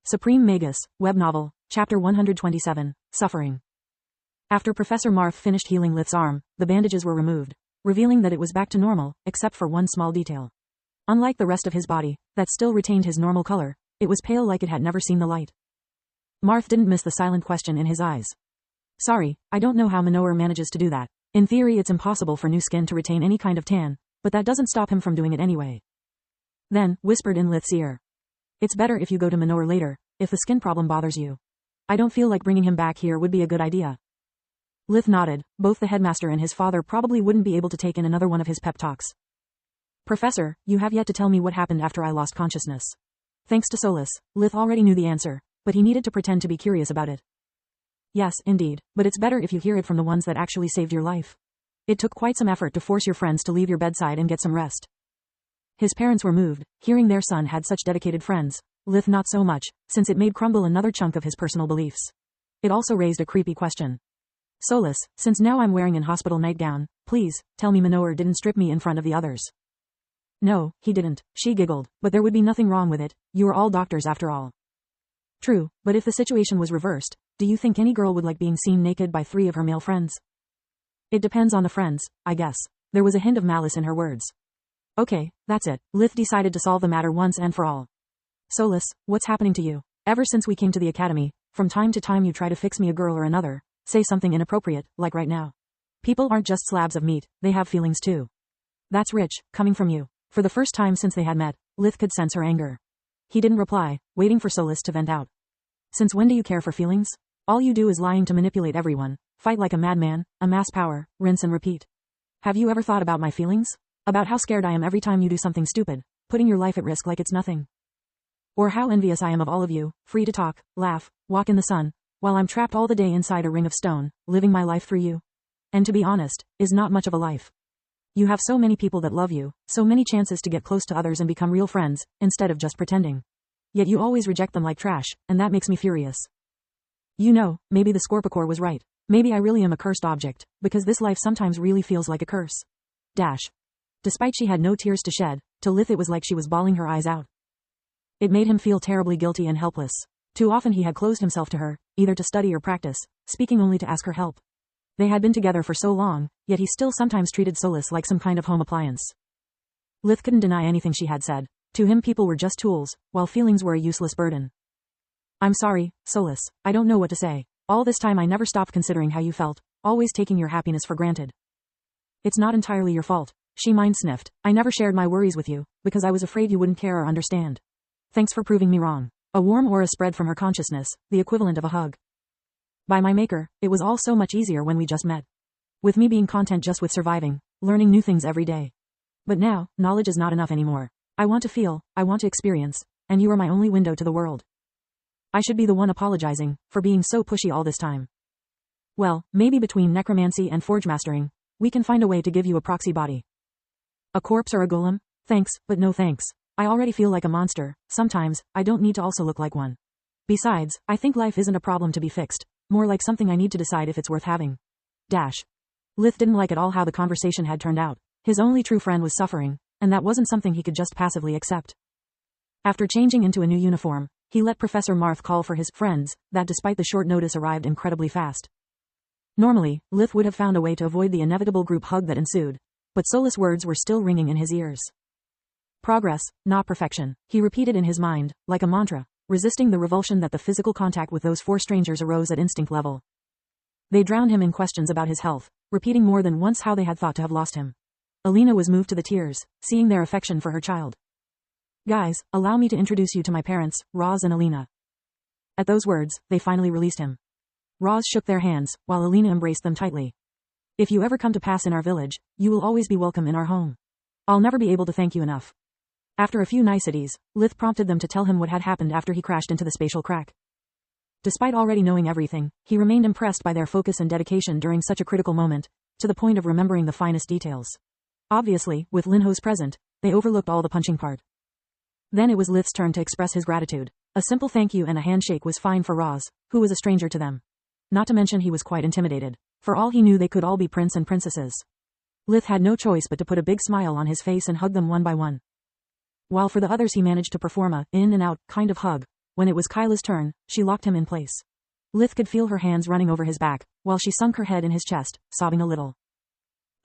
Supreme Magus, Web Novel, Chapter 127, Suffering. After Professor Marth finished healing Lith's arm, the bandages were removed, revealing that it was back to normal, except for one small detail. Unlike the rest of his body, that still retained his normal color, it was pale like it had never seen the light. Marth didn't miss the silent question in his eyes. Sorry, I don't know how Manohar manages to do that. In theory it's impossible for new skin to retain any kind of tan, but that doesn't stop him from doing it anyway. Then, whispered in Lith's ear. It's better if you go to Manohar later, if the skin problem bothers you. I don't feel like bringing him back here would be a good idea. Lith nodded. Both the headmaster and his father probably wouldn't be able to take in another one of his pep talks. Professor, you have yet to tell me what happened after I lost consciousness. Thanks to Solus, Lith already knew the answer, but he needed to pretend to be curious about it. Yes, indeed, but it's better if you hear it from the ones that actually saved your life. It took quite some effort to force your friends to leave your bedside and get some rest. His parents were moved, hearing their son had such dedicated friends. Lith not so much, since it made crumble another chunk of his personal beliefs. It also raised a creepy question. Solus, since now I'm wearing an hospital nightgown, please, tell me Manohar didn't strip me in front of the others. No, he didn't, she giggled, but there would be nothing wrong with it, you are all doctors after all. True, but if the situation was reversed, do you think any girl would like being seen naked by 3 of her male friends? It depends on the friends, I guess. There was a hint of malice in her words. Okay, that's it. Lith decided to solve the matter once and for all. Solus, what's happening to you? Ever since we came to the academy, from time to time you try to fix me a girl or another, say something inappropriate, like right now. People aren't just slabs of meat, they have feelings too. That's rich, coming from you. For the first time since they had met, Lith could sense her anger. He didn't reply, waiting for Solus to vent out. Since when do you care for feelings? All you do is lying to manipulate everyone, fight like a madman, amass power, rinse and repeat. Have you ever thought about my feelings? About how scared I am every time you do something stupid, putting your life at risk like it's nothing. Or how envious I am of all of you, free to talk, laugh, walk in the sun, while I'm trapped all the day inside a ring of stone, living my life through you. And to be honest, is not much of a life. You have so many people that love you, so many chances to get close to others and become real friends, instead of just pretending. Yet you always reject them like trash, and that makes me furious. You know, maybe the Scorpicore was right. Maybe I really am a cursed object, because this life sometimes really feels like a curse. Despite she had no tears to shed, to Lith it was like she was bawling her eyes out. It made him feel terribly guilty and helpless. Too often he had closed himself to her, either to study or practice, speaking only to ask her help. They had been together for so long, yet he still sometimes treated Solus like some kind of home appliance. Lith couldn't deny anything she had said. To him people were just tools, while feelings were a useless burden. I'm sorry, Solus, I don't know what to say. All this time I never stopped considering how you felt, always taking your happiness for granted. It's not entirely your fault, she mind-sniffed. I never shared my worries with you, because I was afraid you wouldn't care or understand. Thanks for proving me wrong. A warm aura spread from her consciousness, the equivalent of a hug. By my maker, it was all so much easier when we just met. With me being content just with surviving, learning new things every day. But now, knowledge is not enough anymore. I want to feel, I want to experience, and you are my only window to the world. I should be the one apologizing, for being so pushy all this time. Well, maybe between necromancy and forge mastering, we can find a way to give you a proxy body. A corpse or a golem? Thanks, but no thanks. I already feel like a monster. Sometimes, I don't need to also look like one. Besides, I think life isn't a problem to be fixed. More like something I need to decide if it's worth having. Lith didn't like at all how the conversation had turned out. His only true friend was suffering, and that wasn't something he could just passively accept. After changing into a new uniform, he let Professor Marth call for his friends, that despite the short notice arrived incredibly fast. Normally, Lith would have found a way to avoid the inevitable group hug that ensued, but Solus' words were still ringing in his ears. Progress, not perfection, he repeated in his mind, like a mantra, resisting the revulsion that the physical contact with those 4 strangers arose at instinct level. They drowned him in questions about his health, repeating more than once how they had thought to have lost him. Alina was moved to the tears, seeing their affection for her child. Guys, allow me to introduce you to my parents, Roz and Alina. At those words, they finally released him. Roz shook their hands, while Alina embraced them tightly. If you ever come to pass in our village, you will always be welcome in our home. I'll never be able to thank you enough. After a few niceties, Lith prompted them to tell him what had happened after he crashed into the spatial crack. Despite already knowing everything, he remained impressed by their focus and dedication during such a critical moment, to the point of remembering the finest details. Obviously, with Linho's present, they overlooked all the punching part. Then it was Lith's turn to express his gratitude. A simple thank you and a handshake was fine for Roz, who was a stranger to them. Not to mention he was quite intimidated. For all he knew they could all be prince and princesses. Lith had no choice but to put a big smile on his face and hug them one by one. While for the others he managed to perform a in and out kind of hug, When it was Kyla's turn, she locked him in place. Lith could feel her hands running over his back, while she sunk her head in his chest, sobbing a little.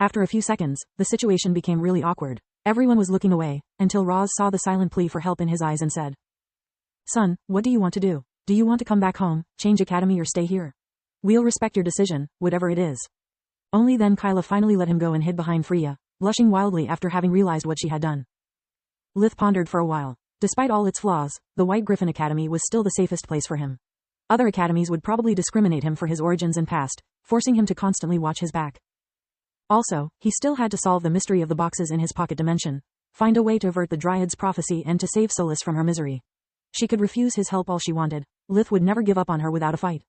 After a few seconds, the situation became really awkward. Everyone was looking away, until Roz saw the silent plea for help in his eyes and said, "Son, what do you want to do? Do you want to come back home, change academy or stay here? We'll respect your decision, whatever it is." Only then Kyla finally let him go and hid behind Freya, blushing wildly after having realized what she had done. Lith pondered for a while. Despite all its flaws, the White Griffin Academy was still the safest place for him. Other academies would probably discriminate him for his origins and past, forcing him to constantly watch his back. Also, he still had to solve the mystery of the boxes in his pocket dimension, find a way to avert the Dryad's prophecy and to save Solis from her misery. She could refuse his help all she wanted. Lith would never give up on her without a fight.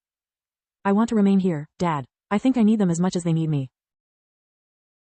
"I want to remain here, Dad. I think I need them as much as they need me,"